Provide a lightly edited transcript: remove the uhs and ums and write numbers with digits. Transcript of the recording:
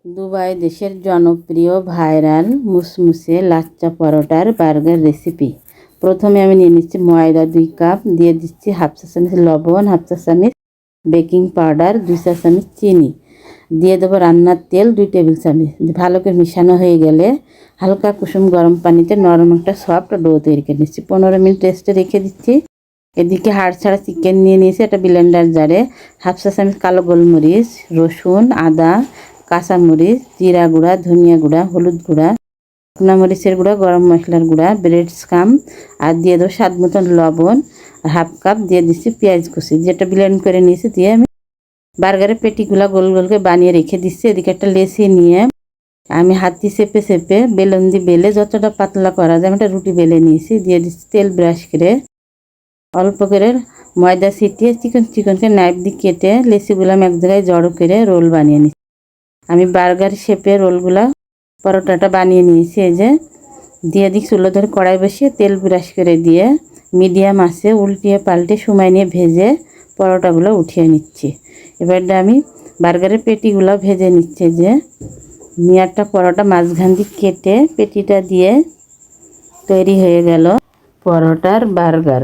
Dubai দেশের জনপ্রিয় viral মুসমুসে লাচ্চা পরোটার বার্গার রেসিপি। প্রথমে আমি নিয়ে নিচ্ছি ময়দা 2 কাপ, দিয়ে দিচ্ছি হাফ চা চামচ লবণ, হাফ চা চামচ বেকিং পাউডার, 2 চা চামচ চিনি, দিয়ে দেবো রান্নার তেল 2 টেবিল চামচ। ভালো করে মিশানো হয়ে গেলে হালকা কুসুম গরম পানিতে নরম একটা সফট ডো তৈরি করে নিচ্ছি। 15 মিনিট রেস্টে রেখে দিচ্ছি। এদিকে হাড় ছাড়া চিকেন নিয়ে নিয়েছি একটা ব্লেন্ডার জারে। হাফ চা চামচ কালো গোলমরিচ, রসুন, আদা, কাঁচামরিচ, জিরা গুঁড়া, ধনিয়া গুঁড়া, হলুদ গুঁড়া, শুকনা মরিচের গুঁড়া, গরম মশলার গুঁড়া, ব্রেড স্কাম, আর দিয়ে দেবো স্বাদ মতন লবণ, আর হাফ কাপ দিয়ে দিচ্ছি পেঁয়াজ কুচি, যেটা ব্লেন্ড করে নিয়েছি। দিয়ে আমি বার্গারের পেটিগুলা গোল গোলকে বানিয়ে রেখে দিচ্ছি। এদিকে একটা লেচি নিয়ে আমি হাতি চেপে চেপে বেলুন দিয়ে বেলে যতটা পাতলা করা যায় আমি একটা রুটি বেলে নিয়েছি। দিয়ে দিচ্ছি তেল ব্রাশ করে, অল্প করে ময়দা ছিটিয়ে চিকন চিকনকে নাইফ দিয়ে কেটে লেচিগুলো আমি এক জায়গায় জড়ো করে রোল বানিয়ে নিচ্ছি। আমি বার্গার শেপে রোলগুলা পরোটাটা বানিয়ে নিয়েছি। এই যে দিয়ে দিই চুলো ধরে কড়াই বসিয়ে তেল ব্রাশ করে দিয়ে মিডিয়াম আঁচে উল্টিয়ে পাল্টে সময় নিয়ে ভেজে পরোটাগুলো উঠিয়ে নিচ্ছি। এবার আমি বার্গারের পেটিগুলো ভেজে নিচ্ছে। যে নিয়ে একটা পরোটা মাঝখান দিয়ে কেটে পেটিটা দিয়ে তৈরি হয়ে গেল পরোটার বার্গার।